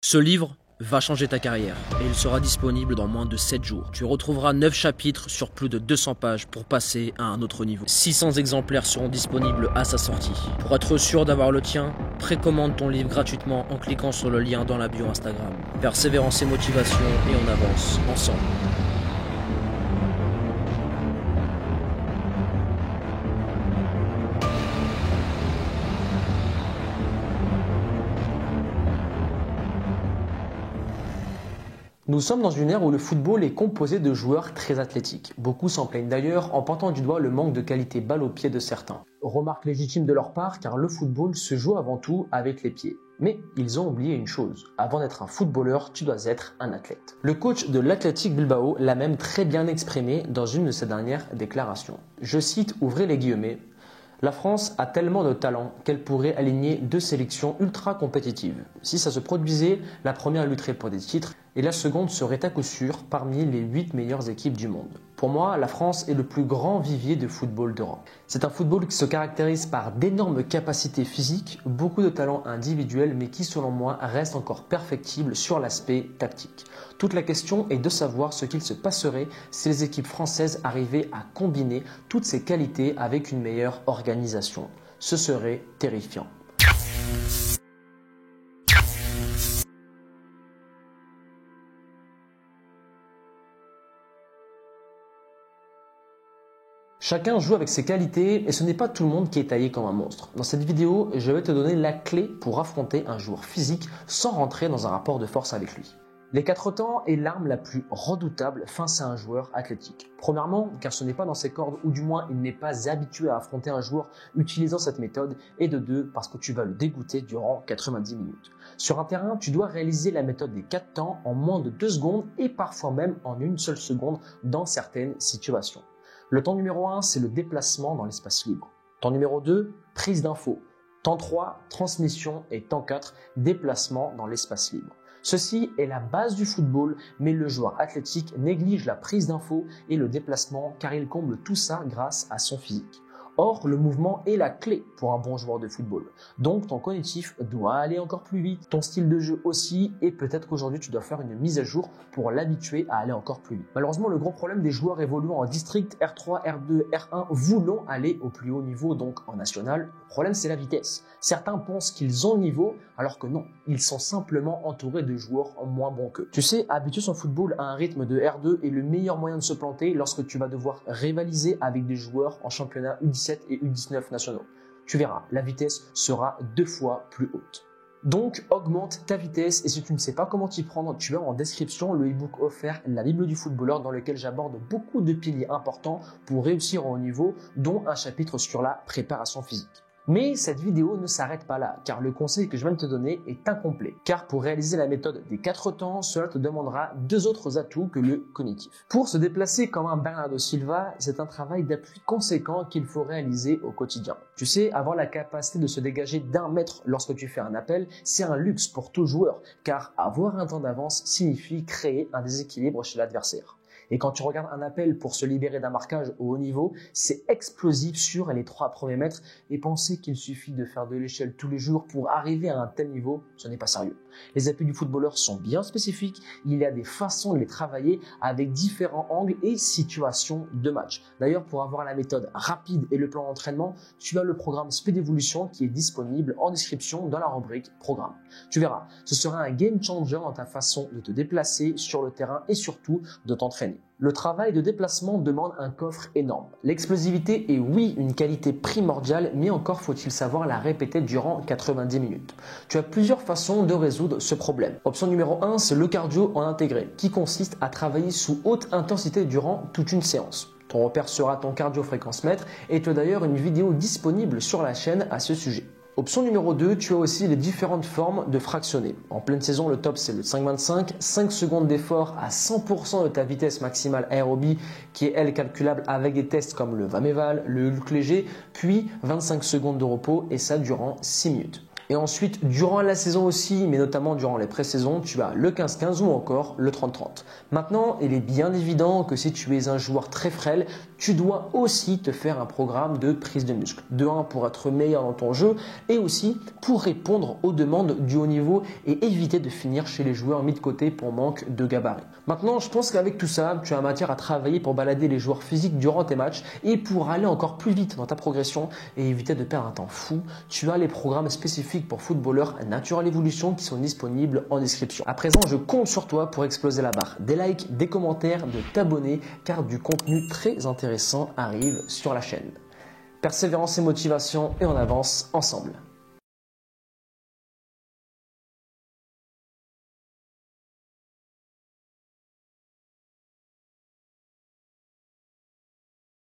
Ce livre va changer ta carrière et il sera disponible dans moins de 7 jours. Tu retrouveras 9 chapitres sur plus de 200 pages pour passer à un autre niveau. 600 exemplaires seront disponibles à sa sortie. Pour être sûr d'avoir le tien, précommande ton livre gratuitement en cliquant sur le lien dans la bio Instagram. Persévérance et motivation et on avance ensemble. Nous sommes dans une ère où le football est composé de joueurs très athlétiques. Beaucoup s'en plaignent d'ailleurs en pointant du doigt le manque de qualité balle au pied de certains. Remarque légitime de leur part car le football se joue avant tout avec les pieds. Mais ils ont oublié une chose, avant d'être un footballeur, tu dois être un athlète. Le coach de l'Athletic Bilbao l'a même très bien exprimé dans une de ses dernières déclarations. Je cite, ouvrez les guillemets, « La France a tellement de talent qu'elle pourrait aligner 2 sélections ultra compétitives. Si ça se produisait, la première lutterait pour des titres et la seconde serait à coup sûr parmi les 8 meilleures équipes du monde. Pour moi, la France est le plus grand vivier de football d'Europe. C'est un football qui se caractérise par d'énormes capacités physiques, beaucoup de talents individuels, mais qui selon moi reste encore perfectible sur l'aspect tactique. Toute la question est de savoir ce qu'il se passerait si les équipes françaises arrivaient à combiner toutes ces qualités avec une meilleure organisation. Ce serait terrifiant. Chacun joue avec ses qualités et ce n'est pas tout le monde qui est taillé comme un monstre. Dans cette vidéo, je vais te donner la clé pour affronter un joueur physique sans rentrer dans un rapport de force avec lui. Les 4 temps est l'arme la plus redoutable face à un joueur athlétique. Premièrement, car ce n'est pas dans ses cordes ou du moins il n'est pas habitué à affronter un joueur utilisant cette méthode et de 2, parce que tu vas le dégoûter durant 90 minutes. Sur un terrain, tu dois réaliser la méthode des 4 temps en moins de 2 secondes et parfois même en 1 seule seconde dans certaines situations. Le temps numéro 1, c'est le déplacement dans l'espace libre. Temps numéro 2, prise d'info. Temps 3, transmission et temps 4, déplacement dans l'espace libre. Ceci est la base du football, mais le joueur athlétique néglige la prise d'info et le déplacement car il comble tout ça grâce à son physique. Or, le mouvement est la clé pour un bon joueur de football. Donc, ton cognitif doit aller encore plus vite, ton style de jeu aussi, et peut-être qu'aujourd'hui, tu dois faire une mise à jour pour l'habituer à aller encore plus vite. Malheureusement, le gros problème des joueurs évoluant en district R3, R2, R1 voulant aller au plus haut niveau, donc en national, le problème c'est la vitesse. Certains pensent qu'ils ont le niveau, alors que non, ils sont simplement entourés de joueurs moins bons qu'eux. Tu sais, habituer son football à un rythme de R2 est le meilleur moyen de se planter lorsque tu vas devoir rivaliser avec des joueurs en championnat U17 et U19 nationaux. Tu verras, la vitesse sera 2 fois plus haute. Donc, augmente ta vitesse et si tu ne sais pas comment t'y prendre, tu as en description le e-book offert La Bible du footballeur dans lequel j'aborde beaucoup de piliers importants pour réussir au haut niveau, dont un chapitre sur la préparation physique. Mais cette vidéo ne s'arrête pas là, car le conseil que je viens de te donner est incomplet. Car pour réaliser la méthode des 4 temps, cela te demandera 2 autres atouts que le cognitif. Pour se déplacer comme un Bernardo Silva, c'est un travail d'appui conséquent qu'il faut réaliser au quotidien. Tu sais, avoir la capacité de se dégager d'1 mètre lorsque tu fais un appel, c'est un luxe pour tout joueur, car avoir un temps d'avance signifie créer un déséquilibre chez l'adversaire. Et quand tu regardes un appel pour se libérer d'un marquage au haut niveau, c'est explosif sur les 3 premiers mètres et penser qu'il suffit de faire de l'échelle tous les jours pour arriver à un tel niveau, ce n'est pas sérieux. Les appuis du footballeur sont bien spécifiques, il y a des façons de les travailler avec différents angles et situations de match. D'ailleurs, pour avoir la méthode rapide et le plan d'entraînement, tu as le programme Speed Evolution qui est disponible en description dans la rubrique programme. Tu verras, ce sera un game changer dans ta façon de te déplacer sur le terrain et surtout de t'entraîner. Le travail de déplacement demande un coffre énorme. L'explosivité est oui une qualité primordiale, mais encore faut-il savoir la répéter durant 90 minutes. Tu as plusieurs façons de résoudre ce problème. Option numéro 1, c'est le cardio en intégré, qui consiste à travailler sous haute intensité durant toute une séance. Ton repère sera ton cardio-fréquence mètre et tu as d'ailleurs une vidéo disponible sur la chaîne à ce sujet. Option numéro 2, tu as aussi les différentes formes de fractionner. En pleine saison, le top c'est le 5-25, 5 secondes d'effort à 100% de ta vitesse maximale aérobie qui est elle calculable avec des tests comme le VAMEVAL, le Hulk léger, puis 25 secondes de repos et ça durant 6 minutes. Et ensuite, durant la saison aussi, mais notamment durant les pré-saisons, tu as le 15-15 ou encore le 30-30. Maintenant, il est bien évident que si tu es un joueur très frêle, tu dois aussi te faire un programme de prise de muscle. De 1 pour être meilleur dans ton jeu et aussi pour répondre aux demandes du haut niveau et éviter de finir chez les joueurs mis de côté pour manque de gabarit. Maintenant, je pense qu'avec tout ça, tu as matière à travailler pour balader les joueurs physiques durant tes matchs et pour aller encore plus vite dans ta progression et éviter de perdre un temps fou. Tu as les programmes spécifiques pour footballeurs Natural Evolution qui sont disponibles en description. À présent, je compte sur toi pour exploser la barre des likes, des commentaires, de t'abonner car du contenu très intéressant arrive sur la chaîne. Persévérance et motivation et on avance ensemble.